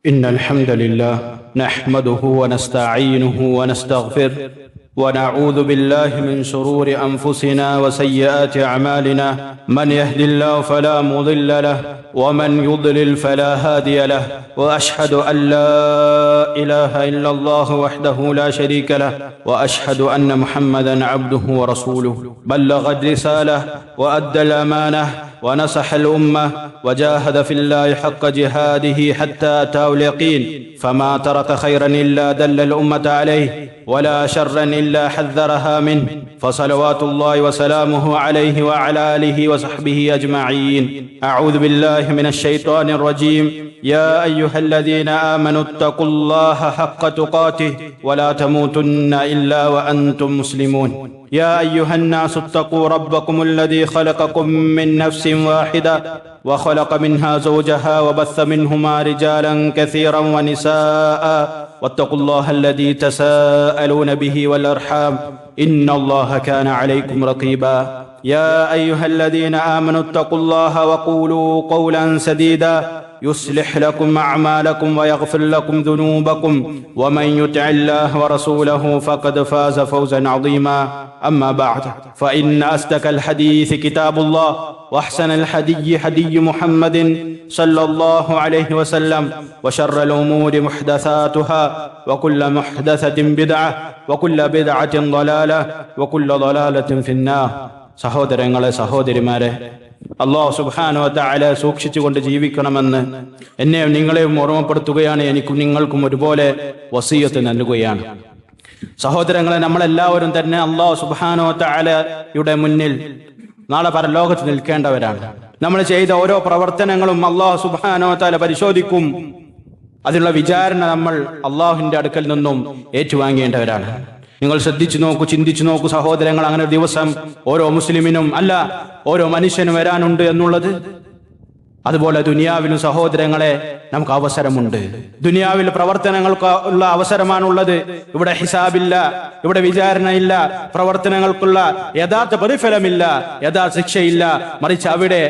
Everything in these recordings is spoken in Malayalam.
إن الحمد لله نحمده ونستعينه ونستغفره ونعوذ بالله من شرور أنفسنا وسيئات أعمالنا من يهد الله فلا مضل له ومن يضلل فلا هادي له وأشهد أن لا إله إلا الله وحده لا شريك له وأشهد أن محمدا عبده ورسوله بلغ الرسالة وأدى الأمانة ونصح الأمة وجاهد في الله حق جهاده حتى أتاه اليقين فما ترك خيرا إلا دل الأمة عليه ولا شرا إلا حذرها منه فصلوات الله وسلامه عليه وعلى آله وصحبه أجمعين. أعوذ بالله من الشيطان الرجيم. يا أيها الذين آمنوا اتقوا الله حق تقاته ولا تموتن إلا وأنتم مسلمون. يا أيها الناس اتقوا ربكم الذي خلقكم من نفس واحدة وخلق منها زوجها وبث منهما رجالا كثيرا ونساء واتقوا الله الذي تساءلون به والأرحام إن الله كان عليكم رقيبا. يا أيها الذين آمنوا اتقوا الله وقولوا قولا سديدا يصلح لكم أعمالكم ويغفر لكم ذنوبكم ومن يطع الله ورسوله فقد فاز فوزا عظيما. أما بعد فإن أصدق الحديث كتاب الله وأحسن الهدي هدي محمد صلى الله عليه وسلم وشر الأمور محدثاتها وكل محدثة بدعة وكل بدعة ضلالة وكل ضلالة في النار. സഹോദരങ്ങളെ സഹോദരിമാരെ, അല്ലാഹു സുബ്ഹാനഹു വ തആല സൂക്ഷിച്ചുകൊണ്ട് ജീവിക്കണമെന്ന് എന്നെയും നിങ്ങളെയും ഓർമ്മപ്പെടുത്തുകയാണ്. എനിക്കും നിങ്ങൾക്കും ഒരുപോലെ വസിയത്ത് നൽകുകയാണ്. സഹോദരങ്ങളെ, നമ്മളെല്ലാവരും തന്നെ അല്ലാഹു സുബ്ഹാനഹു വ തആലയുടെ മുന്നിൽ നാളെ പരലോകത്ത് നിൽക്കേണ്ടവരാണ്. നമ്മൾ ചെയ്ത ഓരോ പ്രവർത്തനങ്ങളും അല്ലാഹു സുബ്ഹാനഹു വ തആല പരിശോധിക്കും. അതിനുള്ള വിചാരണ നമ്മൾ അല്ലാഹുവിന്റെ അടുക്കൽ നിന്നും ഏറ്റുവാങ്ങേണ്ടവരാണ്. നിങ്ങൾ ശ്രദ്ധിച്ചു നോക്കൂ, ചിന്തിച്ചു നോക്കൂ സഹോദരങ്ങൾ. അങ്ങനെ ഒരു ദിവസം ഓരോ മുസ്ലിമിനും അല്ല ഓരോ മനുഷ്യനും വരാനുണ്ട് എന്നുള്ളത്. അതുപോലെ ദുനിയാവിലും സഹോദരങ്ങളെ നമുക്ക് അവസരമുണ്ട്. ദുനിയാവിൽ പ്രവർത്തനങ്ങൾക്ക് ഉള്ള അവസരമാണുള്ളത്. ഇവിടെ ഹിസാബില്ല, ഇവിടെ വിചാരണയില്ല, പ്രവർത്തനങ്ങൾക്കുള്ള യഥാർത്ഥ പ്രതിഫലമില്ല, യഥാർത്ഥ ശിക്ഷയില്ല. മറിച്ച് അവിടെ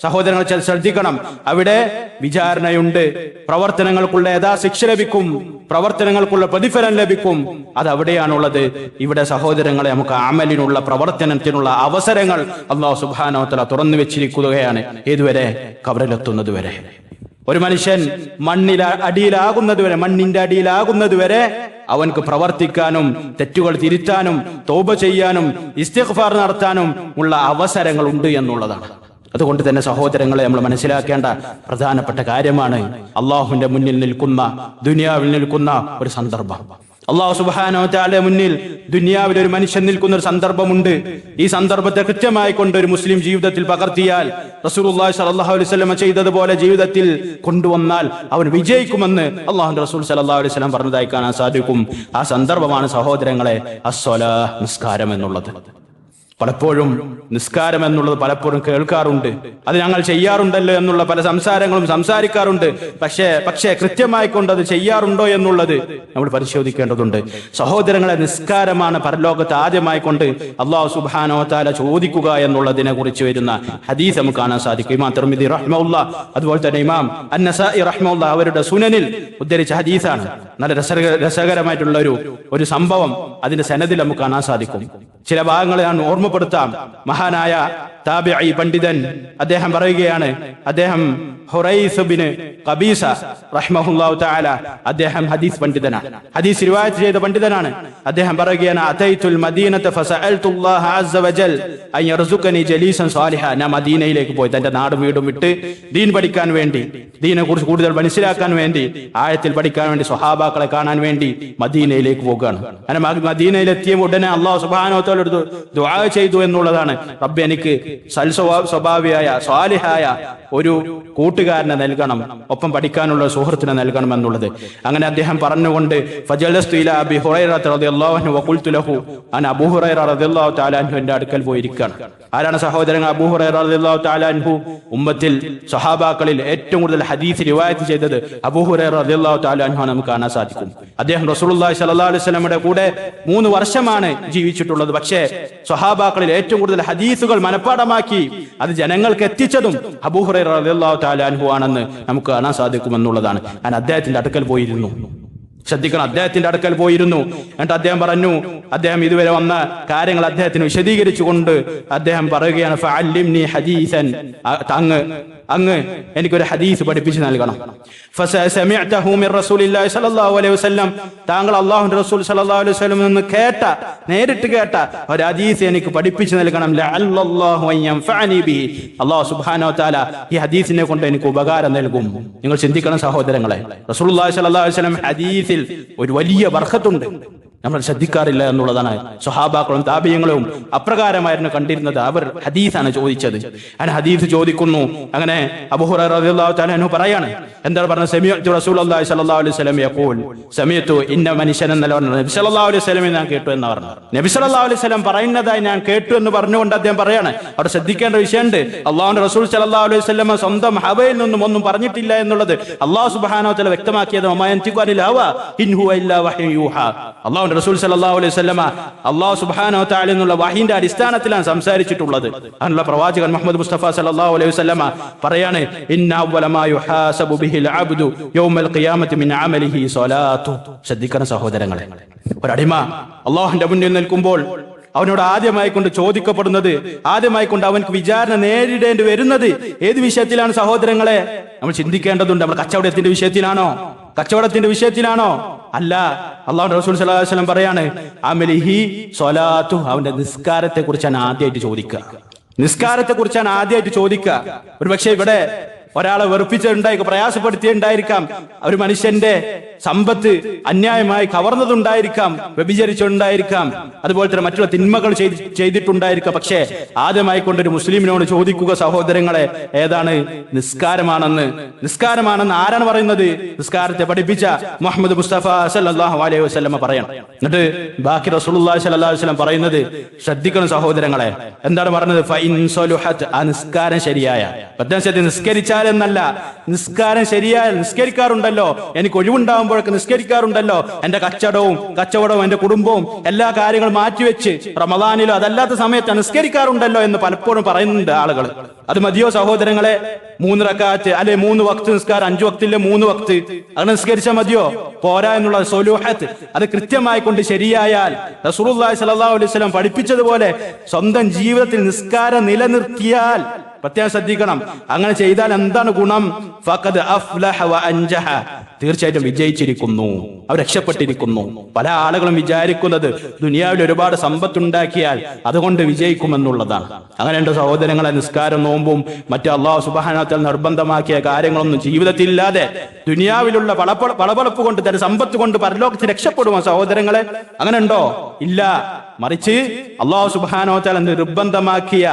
സഹോദരങ്ങൾ ശ്രദ്ധിക്കണം, അവിടെ വിചാരണയുണ്ട്. പ്രവർത്തനങ്ങൾക്കുള്ള യഥാർത്ഥ ശിക്ഷ ലഭിക്കും, പ്രവർത്തനങ്ങൾക്കുള്ള പ്രതിഫലം ലഭിക്കും. അത് അവിടെയാണുള്ളത്. ഇവിടെ സഹോദരങ്ങളെ നമുക്ക് അമലിനുള്ള പ്രവർത്തനത്തിനുള്ള അവസരങ്ങൾ അല്ലാഹു സുബ്ഹാനഹു വ തആല തുറന്നു വെച്ചിരിക്കുകയാണ്. ഏതുവരെ? ഖബറിലെത്തുന്നത് വരെ. ഒരു മനുഷ്യൻ മണ്ണിന്റെ അടിയിലാകുന്നത് വരെ അവൻക്ക് പ്രവർത്തിക്കാനും തെറ്റുകൾ തിരുത്താനും തൗബ ചെയ്യാനും ഇസ്തിഗ്ഫാർ നടത്താനും ഉള്ള അവസരങ്ങൾ ഉണ്ട് എന്നുള്ളതാണ്. അതുകൊണ്ട് തന്നെ സഹോദരങ്ങളെ, നമ്മൾ മനസ്സിലാക്കേണ്ട പ്രധാനപ്പെട്ട കാര്യമാണ് അള്ളാഹുവിന്റെ മുന്നിൽ നിൽക്കുന്ന, ദുനിയാവിൽ നിൽക്കുന്ന ഒരു സന്ദർഭം. അല്ലാഹു സുബ്ഹാനഹു വ തആല മുന്നിൽ ദുനിയാവിൽ ഒരു മനുഷ്യൻ നിൽക്കുന്ന ഒരു സന്ദർഭമുണ്ട്. ഈ സന്ദർഭത്തെ കൃത്യമായി കൊണ്ട് ഒരു മുസ്ലിം ജീവിതത്തിൽ പകർത്തിയാൽ, റസൂലുള്ളാഹി സ്വല്ലല്ലാഹു അലൈഹി വസല്ലം ചെയ്തതുപോലെ ജീവിതത്തിൽ കൊണ്ടുവന്നാൽ അവൻ വിജയിക്കുമെന്ന് അല്ലാഹുവിന്റെ റസൂൽ സ്വല്ലല്ലാഹു അലൈഹി വസല്ലം പറഞ്ഞതായി കാണാൻ സാധിക്കും. ആ സന്ദർഭമാണ് സഹോദരങ്ങളെ അസ്സലാ, നിസ്കാരം എന്നുള്ളത്. പലപ്പോഴും നിസ്കാരം എന്നുള്ളത് പലപ്പോഴും കേൾക്കാറുണ്ട്, അത് ഞങ്ങൾ ചെയ്യാറുണ്ടല്ലോ എന്നുള്ള പല സംസാരങ്ങളും സംസാരിക്കാറുണ്ട്. പക്ഷേ കൃത്യമായി കൊണ്ട് അത് ചെയ്യാറുണ്ടോ എന്നുള്ളത് നമ്മൾ പരിശോധിക്കേണ്ടതുണ്ട്. സഹോദരങ്ങളെ, നിസ്കാരമാണ് പരലോകത്ത് ആദ്യമായി കൊണ്ട് അല്ലാഹു സുബ്ഹാനഹു വ തആല ചോദിക്കുക എന്നുള്ളതിനെ കുറിച്ച് വരുന്ന ഹദീസ് നമുക്ക് കാണാൻ സാധിക്കും. ഇമാം തിർമിദി റഹ്മഹുല്ലാഹ്, അതുപോലെ തന്നെ ഇമാം അൻ-നസാഇ റഹ്മഹുല്ലാഹ് അവരുടെ സുനനിൽ ഉദ്ധരിച്ച ഹദീസാണ്. നല്ല രസകരമായിട്ടുള്ള ഒരു സംഭവം അതിന്റെ സനദിൽ നമുക്ക് കാണാൻ സാധിക്കും. ചില ഭാഗങ്ങളെ ഞാൻ ഓർമ്മപ്പെടുത്താം. മഹാനായ താബിഈ പണ്ഡിതൻ അദ്ദേഹം പറയുകയാണ്, അദ്ദേഹം ഹുറൈസ് ബിൻ ഖബീസ റഹ്മഹുല്ലാഹു തആല, അദ്ദേഹം ഹദീസ് പണ്ഡിതനാണ്, ഹദീസ് റിവായത്ത് ചെയ്ത പണ്ഡിതനാണ്. അദ്ദേഹം പറയുകയാണ്, അതൈതുൽ മദീനത ഫസഅൽതുല്ലാഹ അസ്സ വജൽ അൻ യർസുഖനി ജലീസൻ സാലിഹ. ഞാൻ മദീനയിലേക്ക് പോയി, തന്റെ നാടും വീടും വിട്ട് ദീൻ പഠിക്കാൻ വേണ്ടി, ദീനെ കുറിച്ച് കൂടുതൽ മനസ്സിലാക്കാൻ വേണ്ടി, ആയത്തിൽ പഠിക്കാൻ വേണ്ടി, സ്വഹാബാക്കളെ കാണാൻ വേണ്ടി മദീനയിലേക്ക് പോകുകയാണ്. അങ്ങനെ മദീനയിലെത്തിയ ഉടനെ അല്ലാഹു സുബ്ഹാനഹു വ തആല ദുആ ചെയ്തു എന്നുള്ളതാണ്, റബ്ബേ എനിക്ക് സ്വഭാവിയായ സ്വാലിഹായ ഒരു കൂട്ടുകാരനെ നൽകണം, ഒപ്പം പഠിക്കാനുള്ള സുഹൃത്തിനെ നൽകണം എന്നുള്ളത്. അങ്ങനെ അദ്ദേഹം പറഞ്ഞുകൊണ്ട് ഫജലസ്തു ഇലാ അബീ ഹുറൈറ റളിയല്ലാഹു അൻഹു വഖുൽതു ലഹു, ഞാൻ അബൂ ഹുറൈറ റളിയല്ലാഹു തആല അൻഹുവിന്റെ അടുക്കൽ പോയിരിക്കുകയാണ്. ആരാണ് സഹോദരങ്ങൾ അബൂ ഹുറൈറ റളിയല്ലാഹു തആല അൻഹു? ഉമ്മത്തിൽ സ്വഹാബാക്കളിൽ ഏറ്റവും കൂടുതൽ ഹദീസ് റിവായത്ത് ചെയ്തത് അബൂ ഹുറൈറ റളിയല്ലാഹു തആല അൻഹു നമുക്ക് കാണാൻ സാധിക്കും. അദ്ദേഹം റസൂലുള്ളാഹി സ്വല്ലല്ലാഹു അലൈഹി വസല്ലമയുടെ കൂടെ 3 വർഷമാണ് ജീവിച്ചിട്ടുള്ളത്. പക്ഷേ സ്വഹാബാക്കളിൽ ഏറ്റവും കൂടുതൽ ഹദീസുകൾ മനഃപ്പാഠമാക്കി അത് ജനങ്ങൾക്ക് എത്തിച്ചതും അബൂ ഹുറൈറ റളിയല്ലാഹു തആല അൻഹു ആണെന്ന് നമുക്ക് കാണാൻ സാധിക്കുമെന്നുള്ളതാണ്. ഞാൻ അദ്ദേഹത്തിന്റെ അടുക്കൽ പോയിരുന്നു. ശ്രദ്ധിക്കണം, അദ്ദേഹത്തിന്റെ അടുക്കൽ പോയിരുന്നു. എന്നിട്ട് അദ്ദേഹം പറഞ്ഞു, അദ്ദേഹം ഇതുവരെ വന്ന കാര്യങ്ങൾ അദ്ദേഹത്തിന് വിശദീകരിച്ചുകൊണ്ട് അദ്ദേഹം പറയുകയാണ്, ഫഅല്ലിംനി ഹദീസൻ, അങ്ങ് എനിക്കൊരു ഹദീസ് പഠിപ്പിച്ചു നൽകണം. ഫസമിഅതഹു മിർ റസൂലില്ലാഹി സ്വല്ലല്ലാഹു അലൈഹി വസല്ലം, താങ്കൾ അല്ലാഹുവിന്റെ റസൂൽ സ്വല്ലല്ലാഹു അലൈഹി വസല്ലം നിന്ന് നേരിട്ട് കേട്ട ഒരു ഹദീസ് എനിക്ക് പഠിപ്പിച്ചു നൽകണം. ലഅല്ലല്ലാഹു അൻ യൻഫഅനി ബിഹി, അല്ലാഹു സുബ്ഹാനഹു വ തആല ഈ ഹദീസിനെ കൊണ്ട് എനിക്ക് ഉപകാരം നൽകും. നിങ്ങൾ ചിന്തിക്കണം സഹോദരങ്ങളെ, റസൂലുള്ളാഹി സ്വല്ലല്ലാഹു അലൈഹി വസല്ലം ഹദീസിൽ ഒരു വലിയ ബർക്കത്തുണ്ട്, നമ്മൾ ശ്രദ്ധിക്കാറില്ല എന്നുള്ളതാണ്. സ്വഹാബാക്കളും താബിഈങ്ങളും അപ്രകാരമായിരുന്നു കണ്ടിരുന്നത്. അവർ ഹദീസാണ് ചോദിച്ചത്. അങ്ങനെ ഹദീസ് ചോദിക്കുന്നു. അങ്ങനെ അബൂ ഹുറൈറ റളിയല്ലാഹു തആല അൻഹു പറയാണ്, എന്താണ് പറഞ്ഞത്? സമിഅ്തു റസൂലുള്ളാഹി സ്വല്ലല്ലാഹു അലൈഹി വസല്ലം യഖൂൽ, സമിഅ്തു ഇന്ന മനുഷ്യൻ എന്നല്ല പറഞ്ഞത്, നബി സല്ലല്ലാഹു അലൈഹി വസല്ലം ഞാൻ കേട്ടു എന്ന് പറഞ്ഞു. നബി സല്ലല്ലാഹു അലൈഹി വസല്ലം പറയുന്നതായി ഞാൻ കേട്ടു എന്ന് പറഞ്ഞുകൊണ്ട് അദ്ദേഹം പറയാണ്. അവിടെ ശ്രദ്ധിക്കേണ്ട വിഷയമുണ്ട്. അല്ലാഹുവിന്റെ റസൂൽ സല്ലല്ലാഹു അലൈഹി വസല്ലം സ്വന്തം ഹവയിൽ നിന്നും ഒന്നും പറഞ്ഞിട്ടില്ല എന്നുള്ളത് അല്ലാഹു സുബ്ഹാനഹു വ തആല വ്യക്തമാക്കിയത്. വമാ യൻതിഖു അനിൽ ഹവ ഇൻ ഹുവ ഇല്ലാ വഹ്യു യൂഹാ. അല്ലാഹുവിന്റെ റസൂൽ സല്ലല്ലാഹു അലൈഹി വസല്ലമ അല്ലാഹു സുബ്ഹാനഹു വ തആല എന്നുള്ള വഹീന്റെ അടിസ്ഥാനത്തിലാണ് സംസാരിച്ചിട്ടുള്ളത്. അതിനുള്ള പ്രവാചകൻ മുഹമ്മദ് മുസ്തഫ സല്ലല്ലാഹു അലൈഹി വസല്ലമ പറയാണ്, ഇന്ന അവ്വല മാ യുഹാസബു ബിഹിൽ അബ്ദു യൗമൽ ഖിയാമത്തി മിൻ അമലിഹി സ്വലാത്തു. ശ്രദ്ധിക്കണം സഹോദരങ്ങളെ, ഒരടിമ അല്ലാഹുവിന്റെ മുന്നിൽ നിൽക്കുമ്പോൾ അവനോട് ആദ്യമായിക്കൊണ്ട് ചോദിക്കപ്പെടുന്നത്, ആദ്യമായിക്കൊണ്ട് അവൻക്ക് വിചാരണ നേരിടേണ്ടി വരുന്നത് ഏത് വിഷയത്തിലാണ് സഹോദരങ്ങളെ? നമ്മൾ ചിന്തിക്കേണ്ടതുണ്ട്. നമ്മൾ കച്ചവടത്തിന്റെ വിഷയത്തിലാണോ? അല്ല. അല്ലാഹുവിന്റെ റസൂൽ സ്വല്ലല്ലാഹു അലൈഹി വസല്ലം പറയാണ്, അമലിഹി സ്വലാത്തു, അവന്റെ നിസ്കാരത്തെ കുറിച്ചാണ് ആദ്യമായിട്ട് ചോദിക്കുക. ഒരുപക്ഷെ ഇവിടെ ഒരാളെ വെറുപ്പിച്ചിട്ടുണ്ടായിരിക്കും, പ്രയാസപ്പെടുത്തിയിട്ടുണ്ടായിരിക്കാം, ഒരു മനുഷ്യന്റെ സമ്പത്ത് അന്യായമായി കവർന്നതുണ്ടായിരിക്കാം, വ്യഭിചരിച്ചുണ്ടായിരിക്കാം, അതുപോലെ തന്നെ മറ്റുള്ള തിന്മകൾ ചെയ്തിട്ടുണ്ടായിരിക്കാം. പക്ഷേ ആദ്യമായി കൊണ്ടൊരു മുസ്ലിമിനോട് ചോദിക്കുക സഹോദരങ്ങളെ, ഏതാണ്? നിസ്കാരമാണെന്ന് ആരാണ് പറയുന്നത്? നിസ്കാരത്തെ പഠിപ്പിച്ച മുഹമ്മദ് മുസ്തഫ സല്ലല്ലാഹു അലൈഹി വസല്ലം പറയണം. എന്നിട്ട് ബാക്കി റസൂലുള്ളാഹി സ്വല്ലല്ലാഹു അലൈഹി വസല്ലം പറയുന്നത് ശ്രദ്ധിക്കണം സഹോദരങ്ങളെ, എന്താണ് പറഞ്ഞത്? ഫഇൻ സലുഹത്, ആ നിസ്കാരം ശരിയായ, പ്രത്യേകിച്ച് നിസ്കരിച്ചാലെന്നല്ല, നിസ്കാരം ശരിയായാൽ, നിസ്കരിക്കാറുണ്ടല്ലോ, എനിക്ക് ഒഴിവുണ്ടാകുമ്പോഴൊക്കെ നിസ്കരിക്കാറുണ്ടല്ലോ, എന്റെ കച്ചവടവും എന്റെ കുടുംബവും എല്ലാ കാര്യങ്ങളും മാറ്റിവെച്ച് റമദാനിലോ അതല്ലാത്ത സമയത്ത് നിസ്കരിക്കാറുണ്ടല്ലോ എന്ന് പലപ്പോഴും പറയുന്നുണ്ട് ആളുകൾ. അത് മതിയോ സഹോദരങ്ങളെ? 3 റക്അത്ത് അല്ലെ 3 വക്ത് നിസ്കാരം, 5 വക്തിലെ 3 വക്ത് അങ്ങനെ നിസ്കരിച്ചാൽ മതിയോ? പോരാ എന്നുള്ള സൊലൂഹത്ത് അത് കൃത്യമായി കൊണ്ട് ശരിയായാൽ റസൂലുള്ളാഹി സ്വല്ലല്ലാഹു അലൈഹി വസല്ലം പഠിപ്പിച്ചതുപോലെ സ്വന്തം ജീവിതത്തിൽ നിസ്കാരം നിലനിർത്തിയാൽ, പ്രത്യേകം ശ്രദ്ധിക്കണം, അങ്ങനെ ചെയ്താൽ എന്താണ് ഗുണം? ഫഖദ് അഫ്ലഹ വ അൻജഹ, തീർച്ചയായിട്ടും വിജയിച്ചിരിക്കുന്നു, അവർ രക്ഷപ്പെട്ടിരിക്കുന്നു. പല ആളുകളും വിചാരിക്കുന്നത് ദുനിയാവിൽ ഒരുപാട് സമ്പത്തുണ്ടാക്കിയാൽ അതുകൊണ്ട് വിജയിക്കുമെന്നുള്ളതാണ്. അങ്ങനെയുണ്ട് സഹോദരങ്ങളെ, നിസ്കാരം, നോമ്പും മറ്റു അല്ലാഹു സുബ്ഹാനഹു വ തആല നിർബന്ധമാക്കിയ കാര്യങ്ങളൊന്നും ജീവിതത്തിൽ ഇല്ലാതെ ദുനിയാവിലുള്ള പളപളപ്പ് കൊണ്ട്, തന്റെ സമ്പത്ത് കൊണ്ട് പരലോകത്തിൽ രക്ഷപ്പെടുമോ സഹോദരങ്ങളെ? അങ്ങനെ ഉണ്ടോ? ഇല്ല. മറിച്ച് അല്ലാഹു സുബ്ഹാനഹു വ തആല നിർബന്ധമാക്കിയ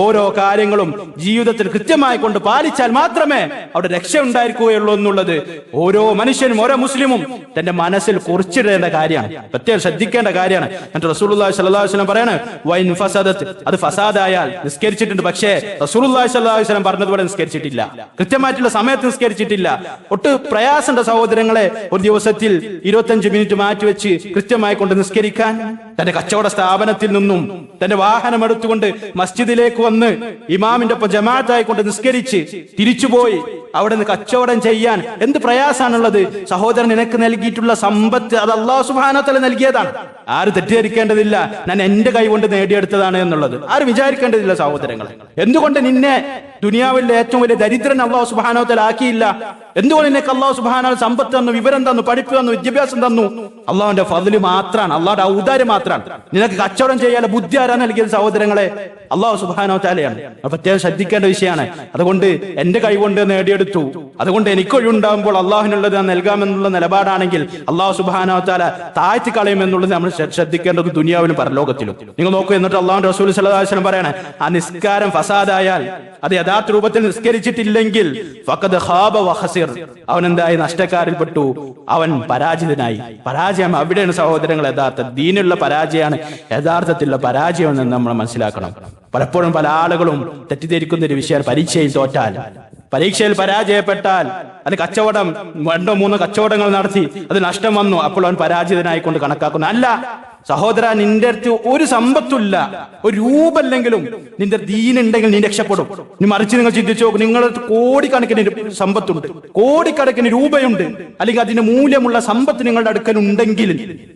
ഓരോ കാര്യങ്ങളും ജീവിതത്തിൽ കൃത്യമായി കൊണ്ട് പാലിച്ചാൽ മാത്രമേ അവിടെ രക്ഷ ഉണ്ടായിരിക്കുകയുള്ളൂ എന്നുള്ളത് ഓരോ മനുഷ്യനും, ഓരോ മുസ്ലിമും തന്റെ മനസ്സിൽ കുറിച്ചിടേണ്ട കാര്യമാണ്, പ്രത്യേകം ശ്രദ്ധിക്കേണ്ട കാര്യമാണ്. എന്നിട്ട് റസൂലുള്ളാഹി സ്വല്ലല്ലാഹു അലൈഹി വസല്ലം പറയാണ്, വൈൻ ഫസദത്, അത് ഫസാദായാൽ, നിസ്കരിച്ചിട്ടുണ്ട് പക്ഷേ റസൂലുള്ളാഹി സ്വല്ലല്ലാഹു അലൈഹി വസല്ലം പറഞ്ഞതുപോലെ നിസ്കരിച്ചിട്ടില്ല, കൃത്യമായിട്ടുള്ള സമയത്ത് നിസ്കരിച്ചിട്ടില്ല, ഒട്ട് പ്രയാസമുണ്ട് സഹോദരങ്ങളെ. ഒരു ദിവസത്തിൽ 25 മിനിറ്റ് മാറ്റിവെച്ച് കൃത്യമായി കൊണ്ട് നിസ്കരിക്കാൻ, തന്റെ കച്ചവട സ്ഥാപനത്തിൽ നിന്നും തന്റെ വാഹനം എടുത്തുകൊണ്ട് മസ്ജിദിലേക്ക് വന്ന് ഇമാമിന്റെ ഒപ്പം ജമാഅത്തായി കൊണ്ട് നിസ്കരിച്ച് തിരിച്ചുപോയി അവിടെ നിന്ന് കച്ചവടം ചെയ്യാൻ എന്ത് പ്രയാസാണുള്ളത് സഹോദരൻ? നിനക്ക് നൽകിയിട്ടുള്ള സമ്പത്ത് അത് അല്ലാഹു സുബ്ഹാനഹു വ തആല നൽകിയതാണ്. ആരും തെറ്റിദ്ധരിക്കേണ്ടതില്ല ഞാൻ എന്റെ കൈ കൊണ്ട് നേടിയെടുത്തതാണ് എന്നുള്ളത്. ആരും വിചാരിക്കേണ്ടതില്ല സഹോദരങ്ങളെ. എന്തുകൊണ്ട് നിന്നെ ദുനിയാവിലെ ഏറ്റവും വലിയ ദരിദ്രൻ അല്ലാഹു സുബ്ഹാനഹു വ തആല ആക്കിയില്ല? എന്തുകൊണ്ട് നിനക്ക് അല്ലാഹു സുബ്ഹാനഹു വ തആല സമ്പത്ത് തന്നു, വിവരം തന്നു, പഠിപ്പ് തന്നു, വിദ്യാഭ്യാസം തന്നു? അല്ലാഹുവിന്റെ ഫദ്ല് മാത്രമാണ്, അല്ലാഹുവിന്റെ ഔദാര്യം മാത്രമാണ്. നിനക്ക് കച്ചവടം ചെയ്യാനുള്ള ബുദ്ധി ആരാ നൽകിയത് സഹോദരങ്ങളെ? അല്ലാഹു സുബ്ഹാനഹു വ തആലയാണ്. പ്രത്യേകം ശ്രദ്ധിക്കേണ്ട വിഷയമാണ്. അതുകൊണ്ട് എന്റെ കൈ കൊണ്ട് നേടിയെടുത്തു, അതുകൊണ്ട് എനിക്കൊഴിവുണ്ടാകുമ്പോൾ അള്ളാഹുവിനുള്ളത് ഞാൻ നൽകാമെന്നുള്ള നിലപാടാണെങ്കിൽ അല്ലാഹു സുബ്ഹാനഹു വ തആല താഴ്ത്തി കളയുമെന്നുള്ളത് നമ്മൾ ശ്രദ്ധിക്കേണ്ടത് ദുനിയാവിലും പരലോകത്തിലും. നിങ്ങൾ നോക്കൂ. എന്നിട്ട് അല്ലാഹുവിന്റെ റസൂൽ സ്വല്ലല്ലാഹു അലൈഹി വസല്ലം പറയാണ്, ആ നിസ്കാരം ഫസാദായാൽ, അത് യഥാർത്ഥ രൂപത്തിൽ നിസ്കരിച്ചിട്ടില്ലെങ്കിൽ ഫഖദ് ഖാബ വ ഖസിർ, അവൻ എന്തായി? നഷ്ടക്കാരിൽപ്പെട്ടു, അവൻ പരാജിതനായി. പരാജയം അവിടെയാണ് സഹോദരങ്ങൾ യഥാർത്ഥ ദീനുള്ള പരാജയമാണ് യഥാർത്ഥത്തിലുള്ള പരാജയം എന്ന് നമ്മൾ മനസ്സിലാക്കണം. പലപ്പോഴും പല ആളുകളും തെറ്റിദ്ധരിക്കുന്ന ഒരു വിഷയം, പരീക്ഷയിൽ തോറ്റാൽ, പരീക്ഷയിൽ പരാജയപ്പെട്ടാൽ, അത് കച്ചവടം 2-3 കച്ചവടങ്ങൾ നടത്തി അത് നഷ്ടം വന്നു, അപ്പോൾ അവൻ പരാജിതനായിക്കൊണ്ട് കണക്കാക്കുന്നു. അല്ല സഹോദര, നിന്റെ അടുത്ത് ഒരു സമ്പത്തുമില്ല, ഒരു രൂപല്ലെങ്കിലും നിന്റെ ദീനുണ്ടെങ്കിൽ നീ രക്ഷപ്പെടും. നീ മറിച്ച് നിങ്ങൾ ചിന്തിച്ചു നോക്കും, നിങ്ങളുടെ അടുത്ത് കോടിക്കണക്കിന് സമ്പത്തുണ്ട്, കോടിക്കണക്കിന് രൂപയുണ്ട്, അല്ലെങ്കിൽ അതിന് മൂല്യമുള്ള സമ്പത്ത് നിങ്ങളുടെ അടുക്കൽ ഉണ്ടെങ്കിൽ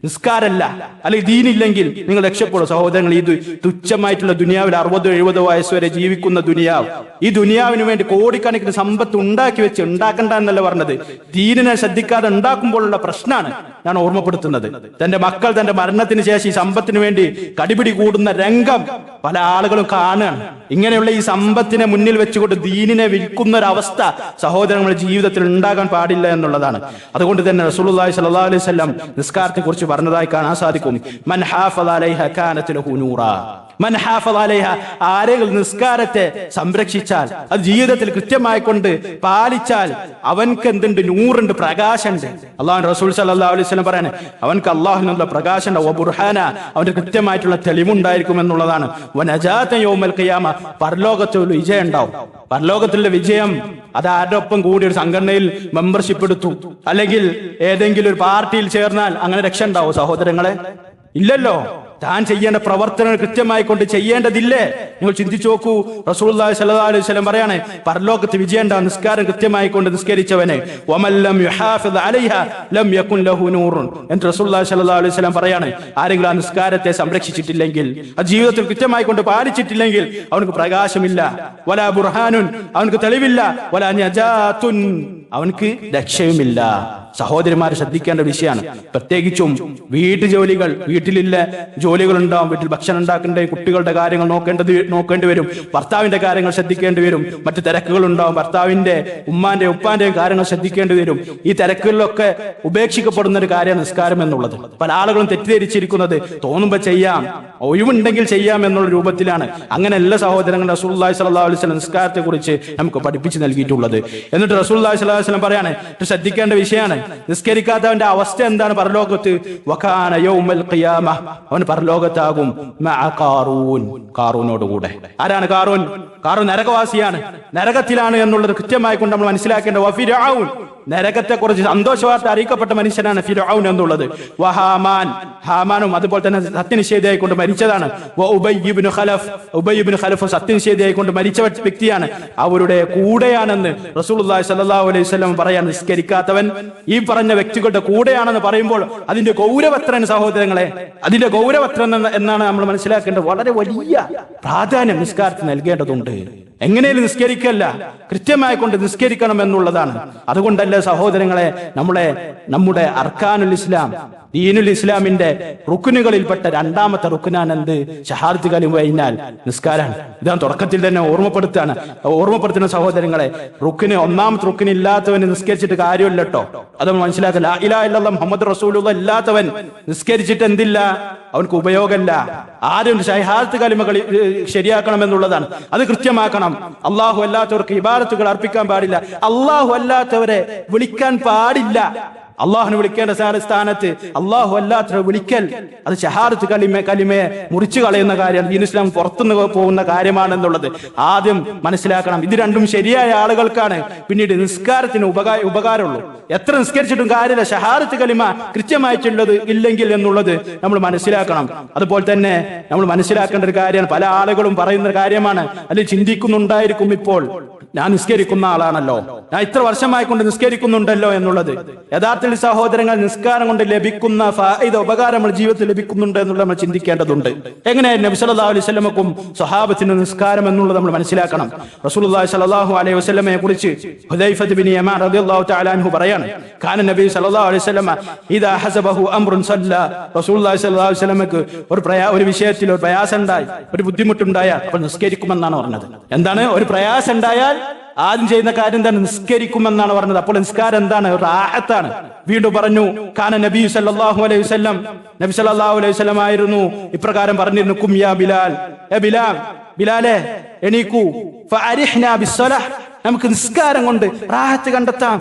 നിസ്കാരമല്ല അല്ലെങ്കിൽ ദീനില്ലെങ്കിൽ നിങ്ങൾ രക്ഷപ്പെടും. സഹോദരങ്ങൾ, ഈ തുച്ഛമായിട്ടുള്ള ദുനിയാവിൽ 60-70 വയസ്സ് വരെ ജീവിക്കുന്ന ദുനിയാവ്, ഈ ദുനിയാവിന് വേണ്ടി കോടിക്കണക്കിന് സമ്പത്ത് ഉണ്ടാക്കി വെച്ച് ഉണ്ടാക്കണ്ട എന്നല്ല പറഞ്ഞത്. ദീനിനെ ശ്രദ്ധിക്കാതെ ഉണ്ടാക്കുമ്പോഴുള്ള പ്രശ്നമാണ് ഞാൻ ഓർമ്മപ്പെടുത്തുന്നത്. തന്റെ മക്കൾ തന്റെ മരണത്തിന് ശേഷം ഈ സമ്പത്തിന് വേണ്ടി കടിപിടി കൂടുന്ന രംഗം പല ആളുകളും കാണുകയാണ്. ഇങ്ങനെയുള്ള ഈ സമ്പത്തിനെ മുന്നിൽ വെച്ചുകൊണ്ട് ദീനിനെ വിൽക്കുന്ന ഒരു അവസ്ഥ സഹോദരങ്ങളുടെ ജീവിതത്തിൽ ഉണ്ടാകാൻ പാടില്ല എന്നുള്ളതാണ്. അതുകൊണ്ട് തന്നെ റസൂലുള്ളാഹി സ്വല്ലല്ലാഹു അലൈഹി വസല്ലം നിസ്കാരത്തെ കുറിച്ച് പറഞ്ഞതായി കാണാൻ സാധിക്കും. മൻ ഹാഫള അലൈഹ കാനത് ലഹു നൂറാ. മൻ ഹാഫള അലൈഹ, ആരെങ്കിലും നിസ്കാരത്തെ സംരക്ഷിച്ചാൽ, അത് ജീവിതത്തിൽ കൃത്യമായി കൊണ്ട് പാലിച്ചാൽ അവൻക്ക് എന്തുണ്ട്? നൂറുണ്ട്, പ്രകാശമുണ്ട്. അല്ലാഹു റസൂൽ സ്വല്ലല്ലാഹു അലൈഹി വസല്ലം പറയാണ്, അവൻക്ക് അല്ലാഹുവിനുള്ള പ്രകാശം ഉണ്ട്, ബുർഹാന, അവന്റെ കൃത്യമായിട്ടുള്ള തെളിവുണ്ടായിരിക്കും എന്നുള്ളതാണ്. വനജാത യൗമൽ ഖിയാമ, പരലോകത്തിൽ വിജയം ഉണ്ടാവും. പരലോകത്തിലുള്ള വിജയം അത് ആരുടെ ഒപ്പം കൂടി ഒരു സംഘടനയിൽ മെമ്പർഷിപ്പ് എടുത്തു അല്ലെങ്കിൽ ഏതെങ്കിലും ഒരു പാർട്ടിയിൽ ചേർന്നാൽ അങ്ങനെ രക്ഷ ഉണ്ടാവും സഹോദരങ്ങളെ? ഇല്ലല്ലോ. താൻ ചെയ്യേണ്ട പ്രവർത്തനങ്ങൾ കൃത്യമായി കൊണ്ട് ചെയ്യേണ്ടതില്ലേ? നിങ്ങൾ ചിന്തിച്ചു നോക്കൂ. റസൂലുള്ളാഹി സ്വല്ലല്ലാഹു അലൈഹി വസല്ലം പറയാണ്, പരലോകത്ത് വിജയം ഉണ്ടാവും നിസ്കാരം കൃത്യമായി കൊണ്ട് നിസ്കരിച്ചവനെ. വമൻ ലം യുഹാഫിദ് അലൈഹ ലം യകുൻ ലഹു നൂറുൻ എന്ന് റസൂലുള്ളാഹി സ്വല്ലല്ലാഹു അലൈഹി വസല്ലം പറയാണ്. ആരെങ്കിലും ആ നിസ്കാരത്തെ സംരക്ഷിച്ചിട്ടില്ലെങ്കിൽ, ആ ജീവിതത്തിൽ കൃത്യമായി കൊണ്ട് പാലിച്ചിട്ടില്ലെങ്കിൽ അവനക്ക് പ്രകാശമില്ല. വലാ ബുർഹാനുൻ, അവനക്ക് തെളിവില്ല. വലാ നജാതുൻ, അവനക്ക് രക്ഷയുമില്ല. സഹോദരിമാർ ശ്രദ്ധിക്കേണ്ട വിഷയമാണ്. പ്രത്യേകിച്ചും വീട്ടുജോലികൾ, വീട്ടിലില്ല ജോലികൾ ഉണ്ടാവും, വീട്ടിൽ ഭക്ഷണം ഉണ്ടാക്കേണ്ട, കുട്ടികളുടെ കാര്യങ്ങൾ നോക്കേണ്ടി വരും, ഭർത്താവിന്റെ കാര്യങ്ങൾ ശ്രദ്ധിക്കേണ്ടി വരും, മറ്റു തിരക്കുകൾ ഉണ്ടാവും, ഭർത്താവിന്റെ ഉമ്മാന്റെ ഉപ്പാന്റെയും കാര്യങ്ങൾ ശ്രദ്ധിക്കേണ്ടി വരും. ഈ തിരക്കുകളിലൊക്കെ ഉപേക്ഷിക്കപ്പെടുന്ന ഒരു കാര്യമാണ് നിസ്കാരം എന്നുള്ളത്. പല ആളുകളും തെറ്റിദ്ധരിച്ചിരിക്കുന്നത് തോന്നുമ്പോൾ ചെയ്യാം, ഒഴിവുണ്ടെങ്കിൽ ചെയ്യാം എന്നുള്ള രൂപത്തിലാണ്. അങ്ങനെയല്ല സഹോദരങ്ങൾ, റസൂലുള്ളാഹി സ്വല്ലല്ലാഹു അലൈഹി വസല്ലം നിസ്കാരത്തെ കുറിച്ച് നമുക്ക് പഠിപ്പിച്ച് നൽകിയിട്ടുള്ളത്. എന്നിട്ട് റസൂലുള്ളാഹി സ്വല്ലല്ലാഹു അലൈഹി വസല്ലം പറയാണ്, ശ്രദ്ധിക്കേണ്ട വിഷയമാണ് നിസ്കരിക്കാത്തവന്റെ അവസ്ഥ എന്താണ് പരലോകത്ത്? വകാന യൗമൽ ഖിയാമ, അവൻ പരലോകത്താകും മഅ ഖാറൂൻ, ഖാറൂനോട് കൂടെ. ആരാണ് ഖാറൂൻ? ഖാറൂൻ നരകവാസിയാണ്, നരകത്തിലാണ് എന്നുള്ളത് കൃത്യമായി കൊണ്ട് നമ്മൾ മനസ്സിലാക്കേണ്ട. വഫിർഔൻ, നരകത്തെ കുറിച്ച് സന്തോഷവാർത്ത അറിയിക്കപ്പെട്ട മനുഷ്യനാണ് ഫിർഔൻ എന്നുള്ളത്. വഹാമാൻ, ഹാമാനും അതുപോലെ തന്നെ സത്യനിഷേധിയായി കൊണ്ട് മരിച്ചതാണ്. ഉബയ്യ് ഇബ്നു ഖലഫ്, ഉബയ്യ് ഇബ്നു ഖലഫ് സത്യനിഷേധിയായി കൊണ്ട് മരിച്ച വ്യക്തിയാണ്, അവരുടെ കൂടെയാണെന്ന് റസൂലുള്ളാഹി സ്വല്ലല്ലാഹു അലൈഹി വസല്ലം പറയാൻ. നിസ്കരിക്കാത്തവൻ ഈ പറഞ്ഞ വ്യക്തികളുടെ കൂടെയാണെന്ന് പറയുമ്പോൾ അതിന്റെ ഗൗരവത്രൻ സഹോദരങ്ങളെ, അതിന്റെ ഗൗരവത്രൻ എന്നാണ് നമ്മൾ മനസ്സിലാക്കേണ്ടത്. വളരെ വലിയ പ്രാധാന്യം നിസ്കാരത്തിന് നൽകേണ്ടതുണ്ട്. എങ്ങനെയും നിസ്കരിക്കല്ല, കൃത്യമായി കൊണ്ട് നിസ്കരിക്കണം എന്നുള്ളതാണ്. അതുകൊണ്ടല്ലേ സഹോദരങ്ങളെ, നമ്മുടെ അർക്കാനുൽ ഇസ്ലാം, ദീനുൽ ഇസ്ലാമിന്റെ റുക്കുനുകളിൽപ്പെട്ട രണ്ടാമത്തെ റുക്കുനാണ് എന്ത്? ഷഹാദത്ത് കലിമ കഴിഞ്ഞാൽ നിസ്കാരാണ്. ഇതാണ് തുടക്കത്തിൽ തന്നെ ഓർമ്മപ്പെടുത്തുന്ന സഹോദരങ്ങളെ. റുക്കിന്, ഒന്നാമത്തെ റുക്കിന് ഇല്ലാത്തവന് നിസ്കരിച്ചിട്ട് കാര്യമില്ല കേട്ടോ. അത് നമ്മൾ മനസ്സിലാക്കുക. ലാ ഇലാഹ ഇല്ലല്ലാഹ് മുഹമ്മദ് റസൂലുള്ളാഹ് ഇല്ലാത്തവൻ നിസ്കരിച്ചിട്ട് എന്തില്ല? അവനക്ക് ഉപയോഗമല്ല. ആരും ഷഹാദത്ത് കലിമകൾ ശരിയാക്കണം എന്നുള്ളതാണ്, അത് കൃത്യമാക്കണം. അള്ളാഹു അല്ലാത്തവർക്ക് ഇബാദത്തുകൾ അർപ്പിക്കാൻ പാടില്ല, അള്ളാഹു അല്ലാത്തവരെ വിളിക്കാൻ പാടില്ല. അള്ളാഹുനെ വിളിക്കേണ്ട സ്ഥാനത്ത് അള്ളാഹു അല്ലാത്തവരെ വിളിക്കൽ, അത് ഷഹാദത്ത് കലിമയെ മുറിച്ചു കളയുന്ന കാര്യമാണ്, ദീനുൽ ഇസ്ലാം പുറത്തുനിന്ന് പോകുന്ന കാര്യമാണെന്നുള്ളത് ആദ്യം മനസ്സിലാക്കണം. ഇത് രണ്ടും ശരിയായ ആളുകൾക്കാണ് പിന്നീട് നിസ്കാരത്തിന് ഉപകാരമുള്ളൂ. എത്ര നിസ്കരിച്ചിട്ടും കാര്യമില്ല ഷഹാദത്ത് കലിമ കൃത്യമായിട്ടുള്ളത് ഇല്ലെങ്കിൽ എന്നുള്ളത് നമ്മൾ മനസ്സിലാക്കണം. അതുപോലെ തന്നെ നമ്മൾ മനസ്സിലാക്കേണ്ട ഒരു കാര്യമാണ്, പല ആളുകളും പറയുന്ന കാര്യമാണ്, അല്ലെങ്കിൽ ചിന്തിക്കുന്നുണ്ടായിരിക്കും, ഇപ്പോൾ ഞാൻ നിസ്കരിക്കുന്ന ആളാണല്ലോ, ഞാൻ ഇത്ര വർഷമായി കൊണ്ട് നിസ്കരിക്കുന്നുണ്ടല്ലോ എന്നുള്ളത്. യഥാർത്ഥത്തിൽ സഹോദരങ്ങൾ, നിസ്കാരം കൊണ്ട് ലഭിക്കുന്ന ഫായിദ, ഉപകാരം നമ്മുടെ ജീവിതത്തിൽ ലഭിക്കുന്നുണ്ട് എന്നുള്ളത് നമ്മൾ ചിന്തിക്കേണ്ടതുണ്ട്. എങ്ങനെയായിരുന്നു നബി സല്ലല്ലാഹു അലൈഹി വസല്ലമക്കും സ്വഹാബത്തിനും നിസ്കാരം എന്നുള്ളത് നമ്മൾ മനസ്സിലാക്കണം. റസൂലുള്ളാഹി സ്വല്ലല്ലാഹു അലൈഹി വസല്ലമയെ കുറിച്ച് ഹുദൈഫ ഇബ്നു യമാൻ റളിയല്ലാഹു തആല അൻഹു പറയാണ്, കാന നബി സല്ലല്ലാഹു അലൈഹി വസല്ലമ ഇദാ ഹസബഹു അംറുൻ സല്ല, റസൂലുള്ളാഹി സ്വല്ലല്ലാഹു അലൈഹി വസല്ലമക്ക് ഒരു വിഷയത്തിൽ ഒരു പ്രയാസം ഉണ്ടായി, ഒരു ബുദ്ധിമുട്ടുണ്ടായാൽ അപ്പോൾ നിസ്കരിക്കുമെന്നാണ് പറഞ്ഞത്. എന്താണ്? ഒരു പ്രയാസം ഉണ്ടായാൽ ആദ്യം ചെയ്യുന്ന കാര്യം തന്നെ നിസ്കരിക്കുമെന്നാണ് പറഞ്ഞത്. അപ്പോൾ നിസ്കാരം എന്താണ്? റാഹത്താണ്. വീണ്ടും പറഞ്ഞു, കാന നബി സല്ലല്ലാഹു അലൈഹി വസല്ലം, നബി സല്ലല്ലാഹു അലൈഹി വസല്ലം ആയിരുന്നു ഇപ്രകാരം പറഞ്ഞിരുന്നു, കും യാ ബിലാൽ, ബിലാലെ എണീക്കൂ, ഫഅരിഹ്നാ ബിസ്സലാഹ്, നമുക്ക് നിസ്കാരം കൊണ്ട് റാഹത്ത് കണ്ടെത്താം,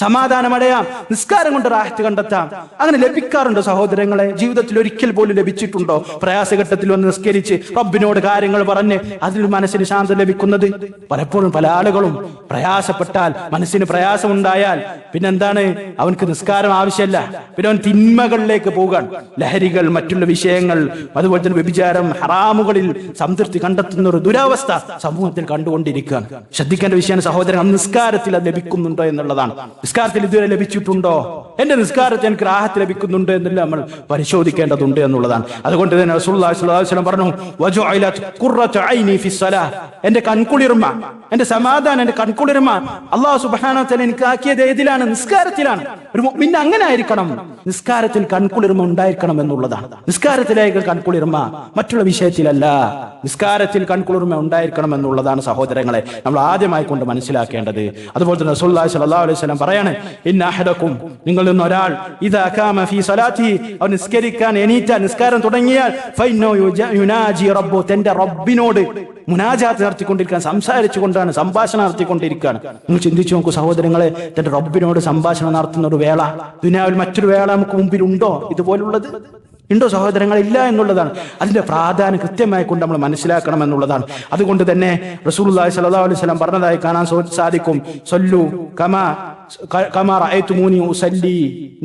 സമാധാനമടയാം, നിസ്കാരം കൊണ്ട് റാഹത്ത് കണ്ടെത്താം. അങ്ങനെ ലഭിക്കാറുണ്ടോ സഹോദരങ്ങളെ? ജീവിതത്തിൽ ഒരിക്കൽ പോലും ലഭിച്ചിട്ടുണ്ടോ? പ്രയാസഘട്ടത്തിൽ വന്ന് നിസ്കരിച്ച് റബ്ബിനോട് കാര്യങ്ങൾ പറഞ്ഞ് അതിൽ മനസ്സിന് ശാന്തി ലഭിക്കുന്നത്? പലപ്പോഴും പല ആളുകളും പ്രയാസപ്പെട്ടാൽ, മനസ്സിന് പ്രയാസമുണ്ടായാൽ പിന്നെന്താണ്, അവനക്ക് നിസ്കാരം ആവശ്യമല്ല, പിന്നെ അവൻ തിന്മകളിലേക്ക് പോകാൻ, ലഹരികൾ, മറ്റുള്ള വിഷയങ്ങൾ, അതുപോലെ തന്നെ വ്യഭിചാരം, ഹറാമുകളിൽ സംതൃപ്തി കണ്ടെത്തുന്ന ഒരു ദുരവസ്ഥ സമൂഹത്തിൽ കണ്ടുകൊണ്ടിരിക്കുകയാണ്. ശ്രദ്ധിക്കേണ്ട വിഷയമാണ് സഹോദരൻ, നിസ്കാരത്തിൽ അത് ലഭിക്കുന്നുണ്ടോ എന്നുള്ളതാണ്. നിസ്കാരത്തിൽ ഇതുവരെ ലഭിച്ചിട്ടുണ്ടോ? എന്റെ നിസ്കാരത്തിൽ എനിക്ക് റാഹത്ത് ലഭിക്കുന്നുണ്ട് എന്നുള്ള നമ്മൾ പരിശോധിക്കേണ്ടതുണ്ട് എന്നുള്ളതാണ്. അതുകൊണ്ട് തന്നെ റസൂലുള്ളാഹി സ്വല്ലല്ലാഹു അലൈഹി വസല്ലം പറഞ്ഞു, വജുഇലത് ഖുർറതു ഐനി ഫിസ്സലാഹ്, എന്റെ കൺകുളിർമ, എന്റെ സമാധാനം, എന്റെ കൺകുളിർമ അല്ലാഹു സുബ്ഹാനഹു വ തആല എനിക്ക് ആക്കിയത് ഏതിലാണ്? നിസ്കാരത്തിലാണ്. ഒരു മുഅ്മിൻ അങ്ങനെ ആയിരിക്കണം, നിസ്കാരത്തിൽ കൺകുളിർമ ഉണ്ടായിരിക്കണം എന്നുള്ളതാണ്. നിസ്കാരത്തിലേക്ക് കൺകുളിർമ, മറ്റുള്ള വിഷയത്തിലല്ല. നിസ്കാരത്തിൽ കൺകുളിർമ ഉണ്ടായിരിക്കണം എന്നുള്ളതാണ് സഹോദരങ്ങളെ നമ്മൾ ആദ്യമായി കൊണ്ട് മനസ്സിലാക്കേണ്ടത്. അതുപോലെ തന്നെ റസൂലുള്ളാഹി സ്വല്ലല്ലാഹു അലൈഹി വസല്ലം പറയാണ്, ഇന്ന അഹദക്കും, നിങ്ങളിൽ നിന്ന് ഒരാൾ, ഇദാ ഖാമ ഫീ സ്വലാത്തി, അവൻ നിസ്കരിക്കാൻ എണീറ്റ, നിസ്കാരം തുടങ്ങിയാൽ, ഫൈനോ യുനാജി റബ്ബു, തന്റെ റബ്ബിനോട് മുനാജാത്ത് നടത്തിക്കൊണ്ടിരിക്കുകയാണ്, സംസാരിച്ചു കൊണ്ടാണ്, സംഭാഷണം നടത്തിക്കൊണ്ടിരിക്കുകയാണ്. നിങ്ങൾ ചിന്തിച്ചു നോക്കൂ സഹോദരങ്ങളെ, തന്റെ റബ്ബിനോട് സംഭാഷണം നടത്തുന്ന ഒരു വേള ദുനിയാവിൽ മറ്റൊരു വേള നമുക്ക് മുമ്പിൽ ഉണ്ടോ? ഇതുപോലുള്ളത് ഉണ്ടോ സഹോദരങ്ങൾ? ഇല്ല എന്നുള്ളതാണ്. അതിന്റെ പ്രാധാന്യം കൃത്യമായി കൊണ്ട് നമ്മൾ മനസ്സിലാക്കണം എന്നുള്ളതാണ്. അതുകൊണ്ട് തന്നെ റസൂലുള്ളാഹി സ്വല്ലല്ലാഹു അലൈഹി വസല്ലം പറഞ്ഞതായി കാണാൻ സാധിക്കും, സല്ലു കമാ റഅയ്തുമൂനി ഉസല്ലി,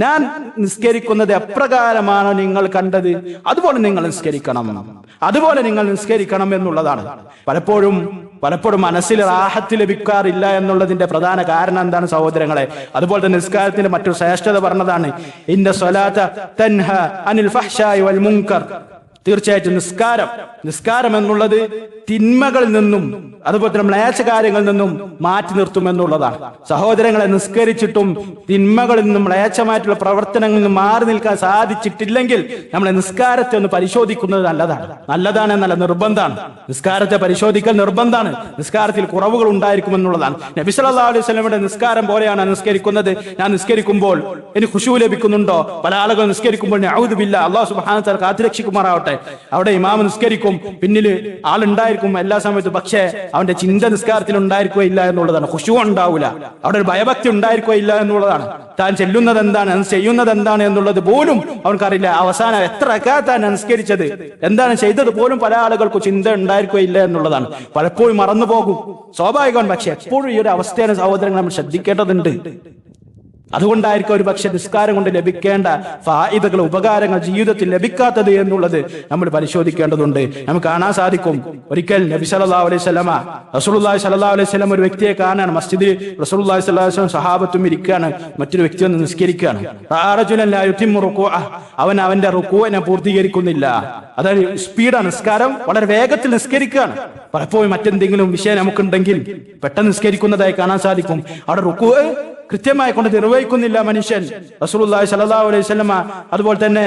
ഞാൻ നിസ്കരിക്കുന്നത് എപ്രകാരമാണ് നിങ്ങൾ കണ്ടത് അതുപോലെ നിങ്ങൾ നിസ്കരിക്കണം, അതുപോലെ നിങ്ങൾ നിസ്കരിക്കണം എന്നുള്ളതാണ്. പലപ്പോഴും മനസ്സിൽ റാഹത്ത് ലഭിക്കാറില്ല എന്നുള്ളതിന്റെ പ്രധാന കാരണം എന്താണ് സഹോദരങ്ങളെ? അതുപോലെ തന്നെ നിസ്കാരത്തിന്റെ മറ്റൊരു ശ്രേഷ്ഠത പറഞ്ഞതാണ്, ഇന്ന സ്വലാത്ത തൻഹ അനിൽ ഫഹ്ശാഇ വൽ മുൻകർ, തീർച്ചയായിട്ടും നിസ്കാരം എന്നുള്ളത് തിന്മകളിൽ നിന്നും അതുപോലെ തന്നെ മ്ലേച്ഛ കാര്യങ്ങളിൽ നിന്നും മാറ്റി നിർത്തും എന്നുള്ളതാണ്. സഹോദരങ്ങളെ, നിസ്കരിച്ചിട്ടും തിന്മകളിൽ നിന്നും മ്ലേച്ഛമായിട്ടുള്ള പ്രവർത്തനങ്ങളിൽ നിന്നും മാറി നിൽക്കാൻ സാധിച്ചിട്ടില്ലെങ്കിൽ നമ്മളെ നിസ്കാരത്തെ ഒന്ന് പരിശോധിക്കുന്നത് നല്ലതാണ് എന്നല്ല, നിർബന്ധമാണ്. നിസ്കാരത്തെ പരിശോധിക്കൽ നിർബന്ധമാണ്. നിസ്കാരത്തിൽ കുറവുകൾ ഉണ്ടായിരിക്കും എന്നുള്ളതാണ്. നബി സല്ലല്ലാഹു അലൈഹി വസല്ലമയുടെ നിസ്കാരം പോലെയാണ് നിസ്കരിക്കുന്നത്. ഞാൻ നിസ്കരിക്കുമ്പോൾ എനിക്ക് ഖുശൂ ലഭിക്കുന്നുണ്ടോ? പല ആളുകൾ നിസ്കരിക്കുമ്പോൾ നഊദു ബില്ലാഹ്, അല്ലാഹു സുബ്ഹാനഹു വ തആല കാത്തുരക്ഷിക്കുമാറാവട്ടെ, അവിടെ ഇമാം നിസ്കരിക്കും, പിന്നിൽ ആളുണ്ടായിരിക്കും എല്ലാ സമയത്തും, പക്ഷേ അവന്റെ ചിന്ത നിസ്കാരത്തിൽ ഉണ്ടായിരിക്കുകയില്ല എന്നുള്ളതാണ്. ഖുശൂ ഉണ്ടാവില്ല, അവിടെ ഒരു ഭയഭക്തി ഉണ്ടായിരിക്കുകയില്ല എന്നുള്ളതാണ്. താൻ ചെല്ലുന്നത് എന്താണ്, ചെയ്യുന്നത് എന്താണ് എന്നുള്ളത് പോലും അവൻക്കറിയില്ല. അവസാനം എത്ര റക്അത്താണ് നിസ്കരിച്ചത്, എന്താണ് ചെയ്തത് പോലും പല ആളുകൾക്കും ചിന്ത ഉണ്ടായിരിക്കുകയില്ല എന്നുള്ളതാണ്. പലപ്പോഴും മറന്നു പോകും, സ്വാഭാവികമാണ്. പക്ഷെ എപ്പോഴും ഈ ഒരു അവസ്ഥയാണ് സഹോദരങ്ങൾ നമ്മൾ ശ്രദ്ധിക്കേണ്ടതുണ്ട്. അതുകൊണ്ടായിരിക്കും ഒരു പക്ഷെ നിസ്കാരം കൊണ്ട് ലഭിക്കേണ്ട ഫായിദകൾ, ഉപകാരങ്ങൾ ജീവിതത്തിൽ ലഭിക്കാത്തത് എന്നുള്ളത് നമ്മൾ പരിശോധിക്കേണ്ടതുണ്ട്. നമുക്ക് കാണാൻ സാധിക്കും, ഒരിക്കൽ നബി സല്ലല്ലാഹു അലൈഹി വസല്ലമ, റസൂലുള്ളാഹി സ്വല്ലല്ലാഹു അലൈഹി വസല്ലം ഒരു വ്യക്തിയെ കാണാൻ മസ്ജിദിൽ റസൂലുള്ളാഹി സ്വല്ലല്ലാഹു അലൈഹി വസല്ലം സഹാബത്തും ഇരിക്കുകയാണ്. മറ്റൊരു വ്യക്തി വന്ന് നിസ്കരിക്കുകയാണ്. അവൻ അവന്റെ റുകൂഅനെ പൂർത്തീകരിക്കുന്നില്ല. അതായത് സ്പീഡാണ്, നിസ്കാരം വളരെ വേഗത്തിൽ നിസ്കരിക്കുകയാണ്. പലപ്പോഴും മറ്റെന്തെങ്കിലും വിഷയം നമുക്കുണ്ടെങ്കിൽ പെട്ടെന്ന് നിസ്കരിക്കുന്നതായി കാണാൻ സാധിക്കും. അവിടെ റുകൂഅ് കൃത്യമായി കൊണ്ട് നിർവഹിക്കുന്നില്ല മനുഷ്യൻ. റസൂലുള്ളാഹി സ്വല്ലല്ലാഹു അലൈഹി വസല്ലമ അതുപോലെ തന്നെ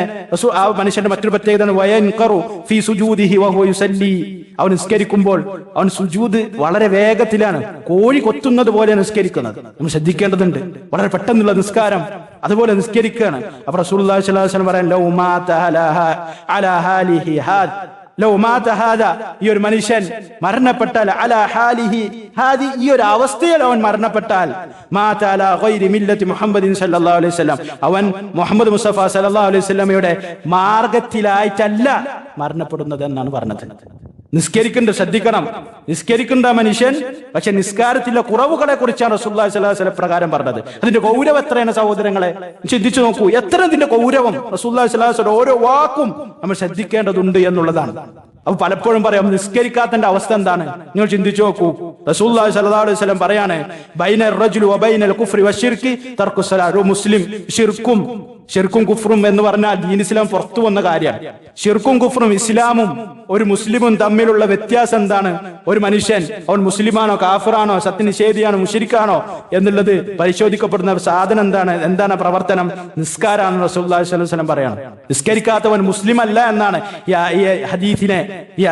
ആ മനുഷ്യന്റെ മറ്റൊരു പ്രത്യേകത വയൻഖറു ഫീ സുജൂദിഹി വഹുവ യുസല്ലി, അവൻ നിസ്കരിക്കുമ്പോൾ അവൻ സുജൂദ് വളരെ വേഗത്തിലാണ്, കോഴി കൊത്തുന്നത് പോലെ നിസ്കരിക്കുന്നത്. നമ്മൾ ശ്രദ്ധിക്കേണ്ടതുണ്ട്. വളരെ പെട്ടെന്നുള്ള നിസ്കാരം അതുപോലെ നിസ്കരിക്കുകയാണ്. അപ്പോൾ റസൂലുള്ളാഹി സ്വല്ലല്ലാഹു അലൈഹി വസല്ലം പറയാൻ, ലൗ മാത അലാ ഹാലിഹി ഹാദ, ലൗ മാത ഹാദ, ഈ ഒരു മനുഷ്യൻ മരണപ്പെട്ടാൽ, അലാ ഹാലിഹി ഹാദി, ഈ ഒരു അവസ്ഥയിൽ അവൻ മരണപ്പെട്ടാൽ, മാത അലാ ഗൈരി മില്ലത്തി മുഹമ്മദിൻ സല്ലല്ലാഹു അലൈഹി വസല്ലം, അവൻ മുഹമ്മദ് മുസ്തഫ സല്ലല്ലാഹു അലൈഹി വസല്ലമയുടെ മാർഗത്തിലായിട്ടല്ല മരണപ്പെടുന്നത് എന്നാണ് പറഞ്ഞത്. നിസ്കരിക്കേണ്ട, ശ്രദ്ധിക്കണം, നിസ്കരിക്കേണ്ട മനുഷ്യൻ, പക്ഷെ നിസ്കാരത്തിലെ കുറവുകളെ കുറിച്ചാണ് റസൂലുള്ളാഹി സ്വല്ലല്ലാഹു അലൈഹി വസല്ലം പ്രകാരം പറഞ്ഞത്. അതിന്റെ ഗൗരവം എത്രയാണ് സഹോദരങ്ങളെ, ചിന്തിച്ചു നോക്കൂ. എത്ര ഇതിന്റെ ഗൗരവം റസൂലുള്ളാഹി സ്വല്ലല്ലാഹു അലൈഹി വസല്ലം ഓരോ വാക്കും നമ്മൾ ശ്രദ്ധിക്കേണ്ടതുണ്ട് എന്നുള്ളതാണ്. അപ്പൊ പലപ്പോഴും പറയാം, നിസ്കരിക്കാത്തന്റെ അവസ്ഥ എന്താണ് നിങ്ങൾ ചിന്തിച്ചു നോക്കൂ. റസൂലുള്ളാഹി സ്വല്ലല്ലാഹു അലൈഹി വസല്ലം പറയാണ്, ബൈനർ റജുലി വബൈനൽ കുഫ്രി വശിർക്കി തർക്കു സ്വലാത്ത്. ഒരു മുസ്ലിം ഷിർക്കും കുഫ്റും എന്ന് പറഞ്ഞാൽ ദീൻ ഇസ്ലാം പുറത്തു വന്ന കാര്യമാണ്. ഷിർക്കും കുഫ്റും ഇസ്ലാമും ഒരു മുസ്ലിമും തമ്മിലുള്ള വ്യത്യാസം എന്താണ്? ഒരു മനുഷ്യൻ അവൻ മുസ്ലിമാണോ കാഫിറാണോ സത്യനിഷേധിയാണോ മുശ്രിക്കാണോ എന്നുള്ളത് പരിശോധിക്കപ്പെടുന്ന സാധനം എന്താണ് പ്രവർത്തനം? നിസ്കാരാണ്. റസൂലുള്ളാഹി സ്വല്ലല്ലാഹു അലൈഹി വസല്ലം പറയാണ്, നിസ്കരിക്കാത്തവൻ മുസ്ലിം അല്ല എന്നാണ് ഈ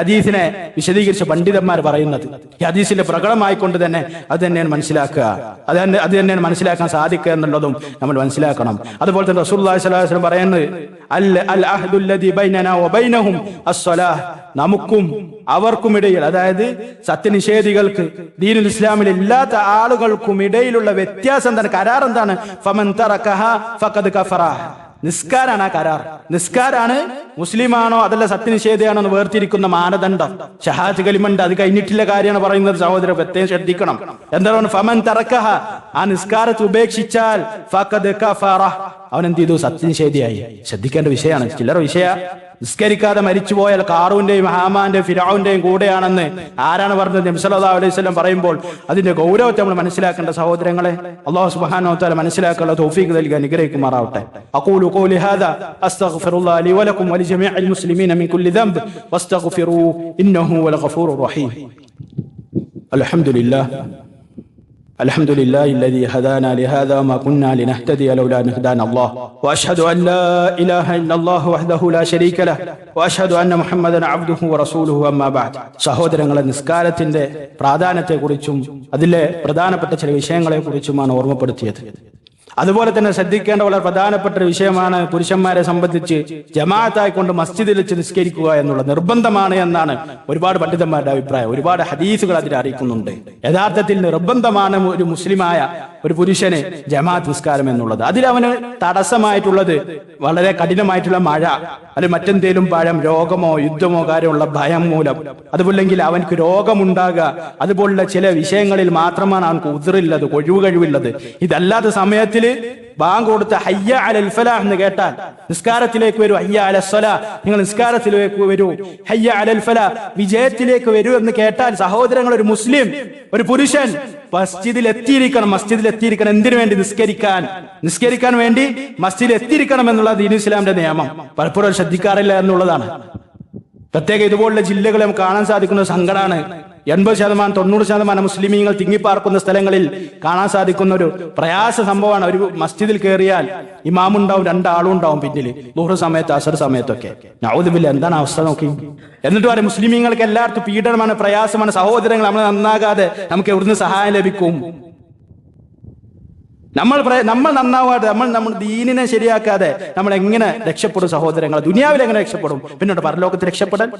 ഹദീസിനെ വിശദീകരിച്ച പണ്ഡിതന്മാർ പറയുന്നത്. ഈ ഹദീസിന്റെ പ്രകടമായിക്കൊണ്ട് തന്നെ അത് തന്നെയാണ് മനസ്സിലാക്കുക, അത് തന്നെയാണ് മനസ്സിലാക്കാൻ സാധിക്കുക എന്നുള്ളതും നമ്മൾ മനസ്സിലാക്കണം. അതുപോലെ തന്നെ റസൂലുള്ളാഹി റസൂലുള്ളാഹി സ്വല്ലല്ലാഹു അലൈഹി വസല്ലം പറയുന്നത് അൽ അഹ്ദുല്ലദി ബൈനനാ വബൈനഹും അസ്സലാഹ്, നമുക്കും അവർക്കുമിടയിൽ, അതായത് സത്യനിഷേധികൾക്ക് ദീനുൽ ഇസ്ലാമിൽ ഇല്ലാത്ത ആളുകൾക്കും ഇടയിലുള്ള വ്യത്യാസം എന്താണ്? കരാർ എന്താണ്? ഫമൻ തറകഹ ഫഖദ് കഫറ. നിസ്കാരാണ് ആ കരാർ. നിസ്കാരാണ് മുസ്ലിമാണോ അതല്ല സത്യനിഷേധിയാണോ എന്ന് വേർതിരിക്കുന്ന മാനദണ്ഡം. ഷഹാദത്ത് കലിമണ്ട്, അത് കഴിഞ്ഞിട്ടുള്ള കാര്യമാണ് പറയുന്നത്. സഹോദരൻ പ്രത്യേകം ശ്രദ്ധിക്കണം. എന്താണ് ഫമൻ തറകഹ? ആ നിസ്കാരത്തെ ഉപേക്ഷിച്ചാൽ ഫഖദ് കഫറ, അവൻ എന്ത് ചെയ്തു? സത്യനിഷേധിയായി. ശ്രദ്ധിക്കേണ്ട വിഷയമാണ്, ചില്ലറ വിഷയ. നിസ്കരിക്കാതെ മരിച്ചുപോയാൽ കാറൂന്റെയും ഹാമാന്റെയും ഫിറഔന്റെയും കൂടെയാണെന്ന് ആരാണ് പറഞ്ഞത്? നബി സല്ലല്ലാഹു അലൈഹി വസല്ലം പറയുമ്പോൾ അതിന്റെ ഗൗരവത്തെ നമ്മൾ മനസ്സിലാക്കേണ്ട സഹോദരങ്ങളെ. അല്ലാഹു സുബ്ഹാനഹു വ തആല മനസ്സിലാക്കാനുള്ള തൗഫീഖ് നൽകി അനുഗ്രഹിക്കുമാറാവട്ടെ. അഖൂലു ഖൗലി ഹാദാ അസ്തഗ്ഫിറുല്ലാഹ ലി വലക്കും വലിജമീഇൽ മുസ്ലിമീന മിൻ കുല്ലി ദംബ് വസ്തഗ്ഫിറൂ ഇന്നഹു വൽ ഗഫൂറുർ റഹീം. الحمد لله الذي هدانا لهذا وما كنا لنهتدي لولا أن هدانا الله وأشهد أن لا إله إلا الله وحده لا شريك له وأشهد أن محمدا عبده ورسوله أما بعد. സഹോദരങ്ങളെ, നിസ്കാരത്തിന്റെ പ്രാധാന്യത്തെക്കുറിച്ചും അതിലെ പ്രധാനപ്പെട്ട ചില വിഷയങ്ങളെക്കുറിച്ചുമാണ് ഓർമ്മപ്പെടുത്തിയത്. അതുപോലെ തന്നെ ശ്രദ്ധിക്കേണ്ട വളരെ പ്രധാനപ്പെട്ട ഒരു വിഷയമാണ് പുരുഷന്മാരെ സംബന്ധിച്ച് ജമാഅത്തായിക്കൊണ്ട് മസ്ജിദിൽ വെച്ച് നിസ്കരിക്കുക എന്നുള്ളത് നിർബന്ധമാണ് എന്നാണ് ഒരുപാട് പണ്ഡിതന്മാരുടെ അഭിപ്രായം. ഒരുപാട് ഹദീസുകൾ അതിനെ അറിയിക്കുന്നുണ്ട്. യഥാർത്ഥത്തിൽ നിർബന്ധമാണ് ഒരു മുസ്ലിമായ ഒരു പുരുഷന് ജമാഅത്ത് നിസ്കാരം എന്നുള്ളത്. അതിലവന് തടസ്സമായിട്ടുള്ളത് വളരെ കഠിനമായിട്ടുള്ള മഴ, അല്ലെങ്കിൽ മറ്റെന്തേലും രോഗമോ യുദ്ധമോ കാര്യമുള്ള ഭയം മൂലം, അതുപോലെങ്കിൽ അവനക്ക് രോഗമുണ്ടാകുക, അതുപോലുള്ള ചില വിഷയങ്ങളിൽ മാത്രമാണ് അവനക്ക് ഉദ്റില്ലത്, കഴിവുള്ളത്. ഇതല്ലാത്ത സമയത്തിൽ ബാങ്ക് കൊടുത്ത് ഹയ്യ അലൽ ഫലാഹ് എന്ന് കേട്ടാൽ നിസ്കാരത്തിലേക്ക് വരൂ, ഹയ്യ അലൽ സ്വലാഹ്, നിങ്ങൾ നിസ്കാരത്തിലേക്ക് വരൂ, ഹയ്യ അലൽ ഫലാഹ്, വിജയത്തിലേക്ക് വരൂ എന്ന് കേട്ടാൽ സഹോദരങ്ങൾ, ഒരു മുസ്ലിം, ഒരു പുരുഷൻ മസ്ജിദിൽ എത്തിയിരിക്കണം. എന്തിനു വേണ്ടി? നിസ്കരിക്കാൻ വേണ്ടി മസ്ജിദിൽ എത്തിയിരിക്കണം എന്നുള്ള ദീനുൽ ഇസ്ലാമിന്റെ നിയമം പലപ്പോഴും ശ്രദ്ധിക്കാറില്ല എന്നുള്ളതാണ്. പ്രത്യേക ഇതുപോലുള്ള ജില്ലകൾ നമുക്ക് കാണാൻ സാധിക്കുന്ന സങ്കടമാണ്. 80-90% മുസ്ലിമീങ്ങൾ തിങ്ങിപ്പാർക്കുന്ന സ്ഥലങ്ങളിൽ കാണാൻ സാധിക്കുന്ന ഒരു പ്രയാസ സംഭവമാണ്. ഒരു മസ്ജിദിൽ കയറിയാൽ ഇമാമുണ്ടാവും, 2 ആളും ഉണ്ടാവും പിന്നിൽ, ളുഹ്ർ സമയത്ത് അസർ സമയത്തൊക്കെ. നഊദു ബില്ലാഹ്, എന്താണ് അവസ്ഥ നോക്കി. എന്നിട്ട് പറയും മുസ്ലിമീങ്ങൾക്ക് എല്ലാവർക്കും പീഡനമാണ്, പ്രയാസമാണ്. സഹോദരങ്ങൾ, നമ്മൾ നന്നാകാതെ നമുക്ക് എവിടുന്ന് സഹായം ലഭിക്കും? നമ്മൾ നന്നാവാതെ, നമ്മൾ ദീനിനെ ശരിയാക്കാതെ നമ്മൾ എങ്ങനെ രക്ഷപ്പെടും സഹോദരങ്ങൾ? ദുനിയാവിൽ എങ്ങനെ രക്ഷപ്പെടും? പിന്നീട് പരലോകത്ത് രക്ഷപ്പെടാൻ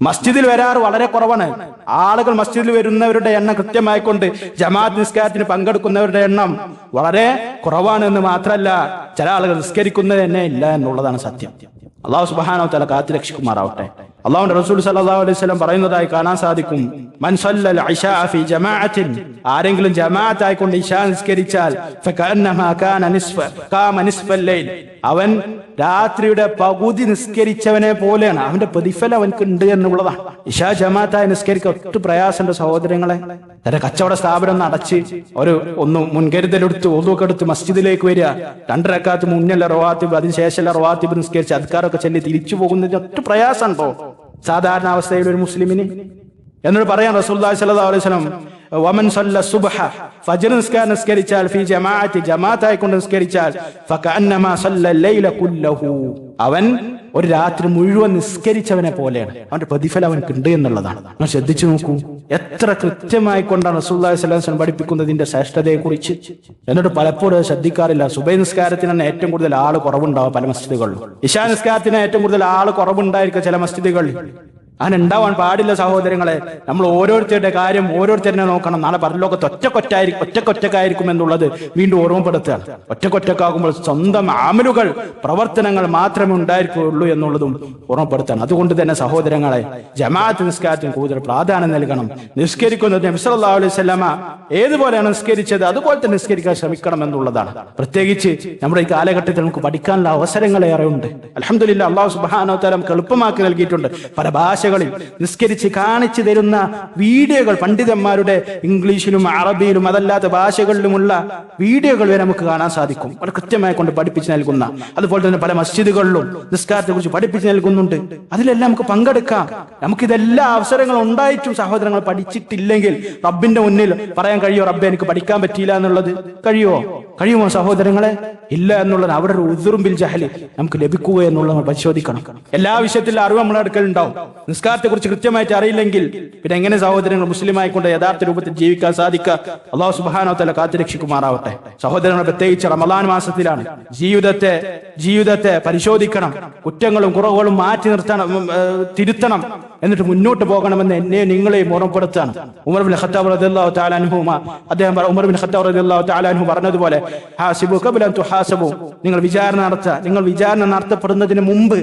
മസ്ജിദിൽ വരാറ് വളരെ കുറവാണ്. ആളുകൾ മസ്ജിദിൽ വരുന്നവരുടെ എണ്ണം കൃത്യമായിക്കൊണ്ട് ജമാഅത്ത് നിസ്കാരത്തിന് പങ്കെടുക്കുന്നവരുടെ എണ്ണം വളരെ കുറവാണ് എന്ന് മാത്രമല്ല, ചില ആളുകൾ നിസ്കരിക്കുന്നത് തന്നെ ഇല്ല എന്നുള്ളതാണ് സത്യം. അല്ലാഹു സുബ്ഹാനഹു വ തആല കാത്തു രക്ഷിക്കുമാറാവട്ടെ. അല്ലാഹുവിന്റെ റസൂൽ സല്ലല്ലാഹു അലൈഹി വസല്ലം പറയുന്നതായി കാണാൻ സാധിക്കും, മൻ സല്ലൽ ഇശാ ഫീ ജമാഅത്തിൻ, ആരെങ്കിലും ജമാഅത്ത് ആയിക്കൊണ്ട് ഇശാ നിസ്കരിച്ചാൽ ഫകഅന്നമാ ഖാമ നിസ്ഫൽ ലൈൽ, അവൻ രാത്രിയുടെ പകുതി നിസ്കരിച്ചവനെ പോലെയാണ്. അവന്റെ പ്രതിഫലം അവൻക്ക് ഉണ്ട് എന്നുള്ളതാണ്. ഇശാ ജമാഅത്തായി നിസ്കരിക്കാൻ ഒട്ടും പ്രയാസമുണ്ട് സഹോദരങ്ങളെ. തന്റെ കച്ചവട സ്ഥാപനം അടച്ച് ഒന്ന് മുൻകരുതലെടുത്ത് ഒളുവൊക്കെ എടുത്ത് മസ്ജിദിലേക്ക് വരിക, 2 റക്അത്ത് മുന്നല്ല റവാത്തിബ്, അതിനുശേഷമല്ല റവാത്തിബ് നിസ്കരിച്ച് അദ്കാറൊക്കെ ചൊല്ലി തിരിച്ചു പോകുന്നതിന് ഒട്ടും പ്രയാസമുണ്ടോ സാധാരണ അവസ്ഥയിൽ ഒരു മുസ്ലിമിന്? എന്നോട് പറയാൻ റസൂലുള്ളാഹി സ്വല്ലല്ലാഹു അലൈഹി വസല്ലം, വമൻ സല്ല സുബ്ഹ, ഫജ്ർ നിസ്കാരം നിസ്കരിച്ചാൽ ഫീ ജമാഅത്തി, ജമാഅത്തായി കൊണ്ട് നിസ്കരിച്ചാൽ ഫകഅന്നമാ സല്ല ലൈല കുല്ലഹു, അവൻ ഒരു രാത്രി മുഴുവൻ നിസ്കരിച്ചവനെ പോലെയാണ്. അവന്റെ പ്രതിഫലം അവൻക്ക് ഉണ്ട് എന്നുള്ളതാണ്. നിങ്ങൾ ശ്രദ്ധിച്ചു നോക്കൂ, എത്ര കൃത്യമായി കൊണ്ടാണ് റസൂലുള്ളാഹി സ്വല്ലല്ലാഹു അലൈഹി വസല്ലം പഠിപ്പിക്കുന്നതിന്റെ ശ്രേഷ്ഠതയെ കുറിച്ച്. എന്നിട്ട് പലപ്പോഴും ശ്രദ്ധിക്കാറില്ല. സുബൈ നിസ്കാരത്തിനാണ് ഏറ്റവും കൂടുതൽ ആള് കുറവുണ്ടാവുക പല മസ്ജിദുകളിലും. ഇശാ നിസ്കാരത്തിന് ഏറ്റവും കൂടുതൽ ആള് കുറവുണ്ടായിരിക്കുക ചില മസ്ജിദുകളിൽ. അങ്ങനെ ഉണ്ടാവാൻ പാടില്ല സഹോദരങ്ങളെ. നമ്മൾ ഓരോരുത്തരുടെ കാര്യം ഓരോരുത്തരെ നോക്കണം. നാളെ പരലോകത്ത് ഒറ്റക്കൊറ്റക്കായിരിക്കും എന്നുള്ളത് വീണ്ടും ഓർമ്മപ്പെടുത്തുകയാണ്. ഒറ്റക്കൊറ്റക്കാകുമ്പോൾ സ്വന്തം അമലുകൾ, പ്രവർത്തനങ്ങൾ മാത്രമേ ഉണ്ടായിരിക്കുകയുള്ളൂ എന്നുള്ളതും ഓർമ്മപ്പെടുത്താണ്. അതുകൊണ്ട് തന്നെ സഹോദരങ്ങളെ, ജമാഅത്ത് നിസ്കാരത്തിന് കൂടുതൽ പ്രാധാന്യം നൽകണം. നിസ്കരിക്കുന്നത് നബി സല്ലല്ലാഹു അലൈഹി വസല്ലമ ഏതുപോലെയാണ് നിസ്കരിച്ചത് അതുപോലെ തന്നെ നിസ്കരിക്കാൻ ശ്രമിക്കണം എന്നുള്ളതാണ്. പ്രത്യേകിച്ച് നമ്മുടെ ഈ കാലഘട്ടത്തിൽ നമുക്ക് പഠിക്കാനുള്ള അവസരങ്ങൾ ഏറെ ഉണ്ട്. അൽഹംദുലില്ലാഹ്, അല്ലാഹു സുബ്ഹാനഹു വ തആല നമുക്ക് എളുപ്പമാക്കി നൽകിയിട്ടുണ്ട്. പല ഭാഷകളിൽ നിസ്കരിച്ച് കാണിച്ചു തരുന്ന വീഡിയോകൾ, പണ്ഡിതന്മാരുടെ ഇംഗ്ലീഷിലും അറബിയിലും അതല്ലാത്ത ഭാഷകളിലുമുള്ള വീഡിയോകൾ വരെ നമുക്ക് കാണാൻ സാധിക്കും. വളരെ കൃത്യമായി കൊണ്ട് പഠിപ്പിച്ച് നൽകുന്ന, അതുപോലെ തന്നെ പല മസ്ജിദുകളിലും നിസ്കാരത്തെ കുറിച്ച് പഠിപ്പിച്ച് നൽകുന്നുണ്ട്. അതിലെല്ലാം നമുക്ക് പങ്കെടുക്കാം. നമുക്കിതെല്ലാ അവസരങ്ങളും ഉണ്ടായിട്ടും സഹോദരങ്ങൾ പഠിച്ചിട്ടില്ലെങ്കിൽ റബ്ബിന്റെ മുന്നിൽ പറയാൻ കഴിയുമോ, റബ്ബെ എനിക്ക് പഠിക്കാൻ പറ്റിയില്ല എന്നുള്ളത്? കഴിയുമോ സഹോദരങ്ങളെ? ഇല്ല എന്നുള്ളത്. അവിടെ ഒരു ഉദ്റും ബിൽ ജഹലി നമുക്ക് ലഭിക്കുക എന്നുള്ളത് നമ്മൾ പരിശോധിക്കണം. എല്ലാ വിഷയത്തിലും അറിവ് നമ്മളെ അടുക്കൽ ഉണ്ടാവും. നിസ്കാരത്തെക്കുറിച്ച് കൃത്യമായിട്ട് അറിയില്ലെങ്കിൽ പിന്നെ എങ്ങനെ സഹോദരങ്ങൾ മുസ്ലിമായിക്കൊണ്ട് യഥാർത്ഥ രൂപത്തിൽ ജീവിക്കാൻ സാധിക്കുക? അല്ലാഹു സുബ്ഹാനഹു വ തആല കാത്തുരക്ഷിക്കുമാറാവട്ടെ. സഹോദരങ്ങൾ, പ്രത്യേകിച്ച് റമളാൻ മാസത്തിലാണ്. ജീവിതത്തെ പരിശോധിക്കണം, കുറ്റങ്ങളും കുറവുകളും മാറ്റി നിർത്തണം, തിരുത്തണം, എന്നിട്ട് മുന്നോട്ട് പോകണമെന്ന് എന്നെ നിങ്ങളെയും ഓർമ്മപ്പെടുത്താണ്. ഉമർ ബിൻ ഖത്താബ് റളിയല്ലാഹു തആല അൻഹു ഉമർ ബിൻ ഖത്താബ് റളിയല്ലാഹു തആല അൻഹു പറഞ്ഞതുപോലെ, ഹാസിബു ഖബ്ല അൻ തുഹാസബു, നിങ്ങൾ വിചാരണ നടത്തപ്പെടുന്നതിന് മുമ്പ്,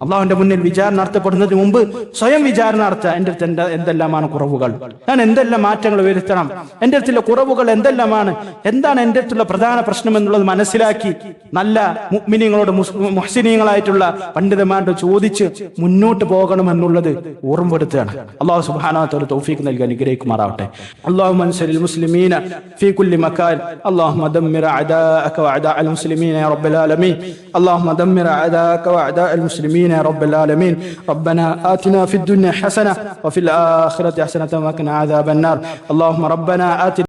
അള്ളാഹുവിന്റെ മുന്നിൽ വിചാരണ നടത്തപ്പെടുന്നതിന് മുമ്പ് സ്വയം വിചാരണ നടത്തുക. എൻ്റെ അടുത്ത് എന്തെല്ലാമാണ് കുറവുകൾ, ഞാൻ എന്തെല്ലാം മാറ്റങ്ങൾ വരുത്തണം, എൻ്റെ അടുത്തുള്ള കുറവുകൾ എന്തെല്ലാമാണ്, എന്താണ് എൻ്റെ അടുത്തുള്ള പ്രധാന പ്രശ്നം എന്നുള്ളത് മനസ്സിലാക്കി നല്ല മുഅ്മിനീങ്ങളോട് മുഹ്സിനീങ്ങളായിട്ടുള്ള പണ്ഡിതന്മാരോട് ചോദിച്ച് മുന്നോട്ട് പോകണമെന്നുള്ളത് ഓർമ്മപ്പെടുത്തുകയാണ്. അല്ലാഹു സുബ്ഹാനഹു വ തആല തൗഫീഖ് നൽകി അനുഗ്രഹിക്കുമാറാവട്ടെ. അല്ലാഹുമ്മ അൻസിറിൽ മുസ്ലിമീന ഫീ കുല്ലി മകാൻ. അല്ലാഹുമ്മ ദമ്മിർ അഅദാഅക വഅദാഅൽ മുസ്ലിമീന യാ റബ്ബൽ ആലമീൻ. അല്ലാഹുമ്മ ദമ്മിർ അഅദാഅക വഅദാഅൽ മുസ്ലിമീന يا رب العالمين. ربنا آتنا في الدنيا حسنة وفي الآخرة حسنة وقنا عذاب النار. اللهم ربنا آتنا